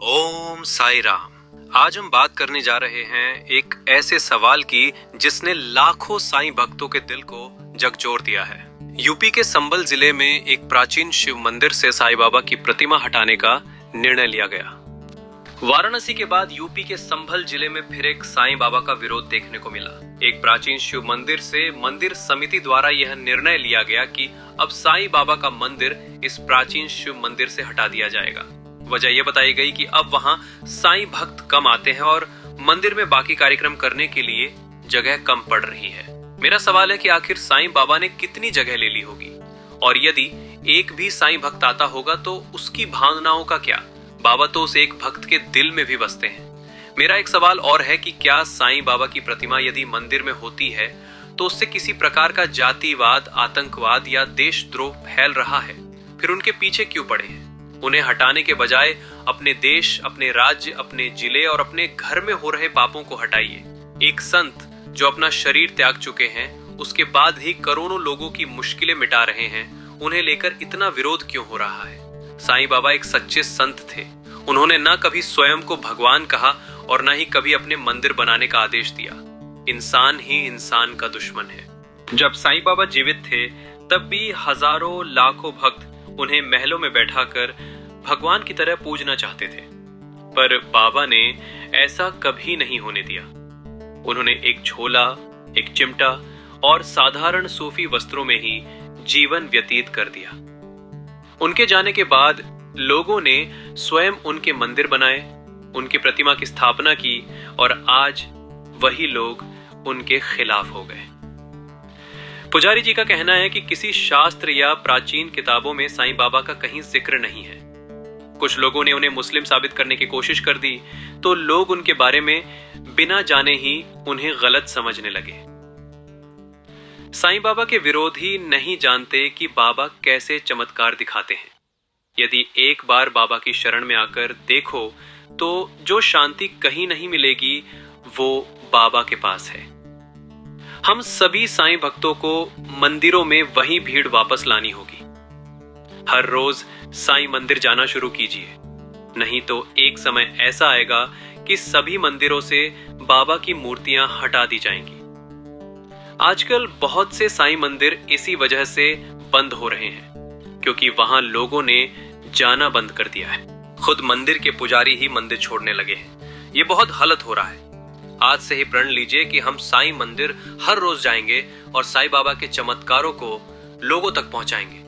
ओम साई राम। आज हम बात करने जा रहे हैं एक ऐसे सवाल की जिसने लाखों साईं भक्तों के दिल को झकझोर दिया है। यूपी के संभल जिले में एक प्राचीन शिव मंदिर से साईं बाबा की प्रतिमा हटाने का निर्णय लिया गया। वाराणसी के बाद यूपी के संभल जिले में फिर एक साईं बाबा का विरोध देखने को मिला। एक प्राचीन शिव मंदिर से मंदिर समिति द्वारा यह निर्णय लिया गया कि अब साईं बाबा का मंदिर इस प्राचीन शिव मंदिर से हटा दिया जाएगा। वजह यह बताई गई कि अब वहां साईं भक्त कम आते हैं और मंदिर में बाकी कार्यक्रम करने के लिए जगह कम पड़ रही है। मेरा सवाल है कि आखिर साईं बाबा ने कितनी जगह ले ली होगी, और यदि एक भी साईं भक्त आता होगा तो उसकी भावनाओं का क्या? बाबा तो उस एक भक्त के दिल में भी बसते हैं। मेरा एक सवाल और है कि क्या साईं बाबा की प्रतिमा यदि मंदिर में होती है तो उससे किसी प्रकार का जातिवाद, आतंकवाद या देशद्रोह फैल रहा है? फिर उनके पीछे क्यों पड़े हैं? उन्हें हटाने के बजाय अपने देश, अपने राज्य, अपने जिले और अपने घर में हो रहे पापों को हटाइए। एक संत जो अपना शरीर त्याग चुके हैं, उसके बाद ही करोड़ों लोगों की मुश्किलें मिटा रहे हैं, उन्हें लेकर इतना विरोध क्यों हो रहा है? साईं बाबा एक सच्चे संत थे। उन्होंने न कभी स्वयं को भगवान कहा और न ही कभी अपने मंदिर बनाने का आदेश दिया। इंसान ही इंसान का दुश्मन है। जब साईं बाबा जीवित थे तब भी हजारों लाखों भक्त उन्हें महलों में बैठाकर भगवान की तरह पूजना चाहते थे, पर बाबा ने ऐसा कभी नहीं होने दिया। उन्होंने एक झोला, एक चिमटा और साधारण सूफी वस्त्रों में ही जीवन व्यतीत कर दिया। उनके जाने के बाद लोगों ने स्वयं उनके मंदिर बनाए, उनकी प्रतिमा की स्थापना की और आज वही लोग उनके खिलाफ हो गए। पुजारी जी का कहना है कि किसी शास्त्र या प्राचीन किताबों में साईं बाबा का कहीं जिक्र नहीं है। कुछ लोगों ने उन्हें मुस्लिम साबित करने की कोशिश कर दी तो लोग उनके बारे में बिना जाने ही उन्हें गलत समझने लगे। साईं बाबा के विरोधी नहीं जानते कि बाबा कैसे चमत्कार दिखाते हैं। यदि एक बार बाबा की शरण में आकर देखो तो जो शांति कहीं नहीं मिलेगी वो बाबा के पास है। हम सभी साईं भक्तों को मंदिरों में वही भीड़ वापस लानी होगी। हर रोज साईं मंदिर जाना शुरू कीजिए, नहीं तो एक समय ऐसा आएगा कि सभी मंदिरों से बाबा की मूर्तियां हटा दी जाएंगी। आजकल बहुत से साईं मंदिर इसी वजह से बंद हो रहे हैं क्योंकि वहां लोगों ने जाना बंद कर दिया है। खुद मंदिर के पुजारी ही मंदिर छोड़ने लगे हैं। ये बहुत गलत हो रहा है। आज से ही प्रण लीजिए कि हम साईं मंदिर हर रोज जाएंगे और साईं बाबा के चमत्कारों को लोगों तक पहुंचाएंगे।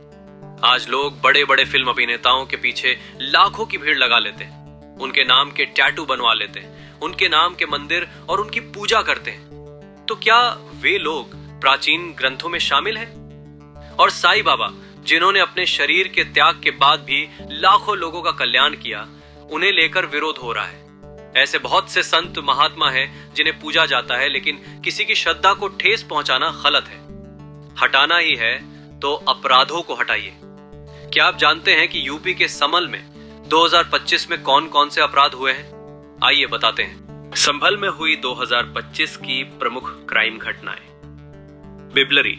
आज लोग बड़े बड़े फिल्म अभिनेताओं के पीछे लाखों की भीड़ लगा लेते हैं, उनके नाम के टैटू बनवा लेते हैं, उनके नाम के मंदिर और उनकी पूजा करते हैं। तो क्या वे लोग प्राचीन ग्रंथों में शामिल हैं? और साईं बाबा जिन्होंने अपने शरीर के त्याग के बाद भी लाखों लोगों का कल्याण किया, उन्हें लेकर विरोध हो रहा है। ऐसे बहुत से संत महात्मा हैं जिन्हें पूजा जाता है, लेकिन किसी की श्रद्धा को ठेस पहुंचाना गलत है। हटाना ही है तो अपराधों को हटाइए। क्या आप जानते हैं कि यूपी के समल में 2025 में कौन कौन से अपराध हुए हैं? आइए बताते हैं। संभल में हुई 2025 की प्रमुख क्राइम घटनाएं। बिबलरी,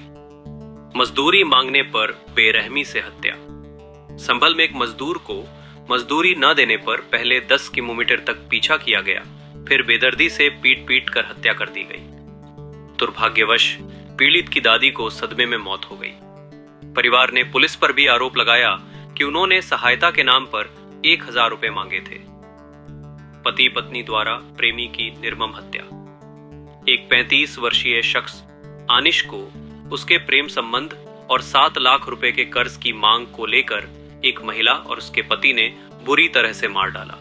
मजदूरी मांगने पर बेरहमी से हत्या। संभल में एक मजदूर को मजदूरी न देने पर पहले 10 किलोमीटर तक पीछा किया गया, फिर बेदर्दी से पीट पीट कर हत्या कर दी गई। दुर्भाग्यवश पीड़ित की दादी को सदमे में मौत हो गई। परिवार ने पुलिस पर भी आरोप लगाया कि उन्होंने सहायता के नाम पर 1000 रुपए मांगे थे। पति पत्नी द्वारा प्रेमी की निर्मम हत्या। एक 35 वर्षीय शख्स आनिश को उसके प्रेम संबंध और 7 लाख रुपए के कर्ज की मांग को लेकर एक महिला और उसके पति ने बुरी तरह से मार डाला।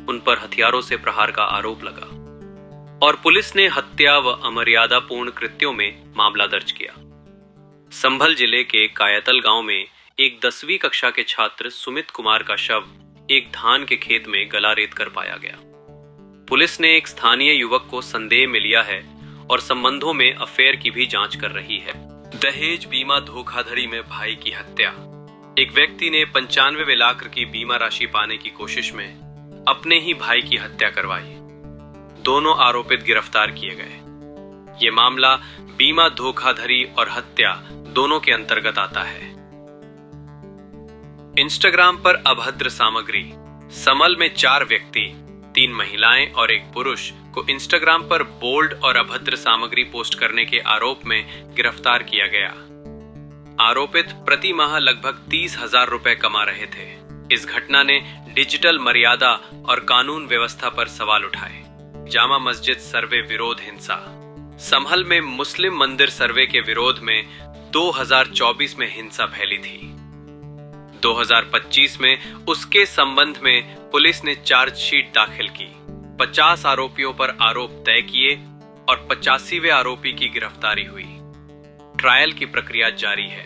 उन पर हथियारों से प्रहार का आरोप लगा और पुलिस ने हत्या व अमर्यादापूर्ण कृत्यों में मामला दर्ज किया। संभल जिले के कायतल गांव में एक 10वीं कक्षा के छात्र सुमित कुमार का शव एक धान के खेत में गला रेत कर पाया गया। पुलिस ने एक स्थानीय युवक को संदेह में लिया है और संबंधों में अफेयर की भी जांच कर रही है। दहेज बीमा धोखाधड़ी में भाई की हत्या। एक व्यक्ति ने 95 लाख की बीमा राशि पाने की कोशिश में अपने ही भाई की हत्या करवाई। दोनों आरोपित गिरफ्तार किए गए। ये मामला बीमा धोखाधड़ी और हत्या दोनों के अंतर्गत आता है। इंस्टाग्राम पर अभद्र सामग्री। समल में 4 व्यक्ति, 3 महिलाएं और 1 पुरुष को इंस्टाग्राम पर बोल्ड और अभद्र सामग्री पोस्ट करने के आरोप में गिरफ्तार किया गया। आरोपित प्रति माह लगभग 30,000 रुपए कमा रहे थे। इस घटना ने डिजिटल मर्यादा और कानून व्यवस्था पर सवाल उठाए। जामा मस्जिद सर्वे विरोध हिंसा। संभल में मुस्लिम मंदिर सर्वे के विरोध में 2024 में हिंसा फैली थी। 2025 में उसके संबंध में पुलिस ने चार्जशीट दाखिल की। 50 आरोपियों पर आरोप तय किए और 85वें आरोपी की गिरफ्तारी हुई। ट्रायल की प्रक्रिया जारी है।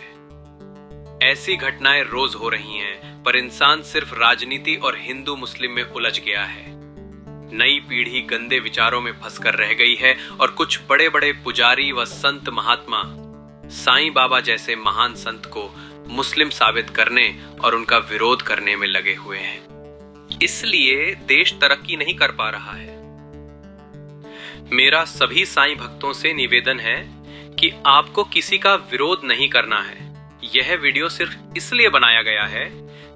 ऐसी घटनाएं रोज हो रही हैं, पर इंसान सिर्फ राजनीति और हिंदू मुस्लिम में उलझ गया है। नई पीढ़ी गंदे विचारों में फंसकर रह गई है और कुछ बड़े बड़े पुजारी व संत महात्मा साईं बाबा जैसे महान संत को मुस्लिम साबित करने और उनका विरोध करने में लगे हुए हैं। इसलिए देश तरक्की नहीं कर पा रहा है। मेरा सभी साईं भक्तों से निवेदन है कि आपको किसी का विरोध नहीं करना है। यह वीडियो सिर्फ इसलिए बनाया गया है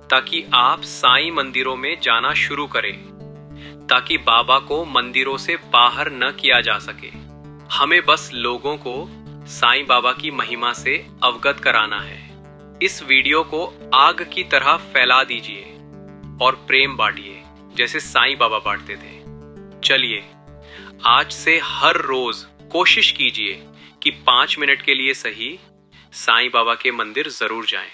ताकि आप साईं मंदिरों में जाना शुरू करें, ताकि बाबा को मंदिरों से बाहर न किया जा सके। हमें बस लोगों को साईं बाबा की महिमा से अवगत कराना है। इस वीडियो को आग की तरह फैला दीजिए और प्रेम बांटिए जैसे साईं बाबा बांटते थे। चलिए आज से हर रोज कोशिश कीजिए कि 5 मिनट के लिए सही साईं बाबा के मंदिर जरूर जाएं।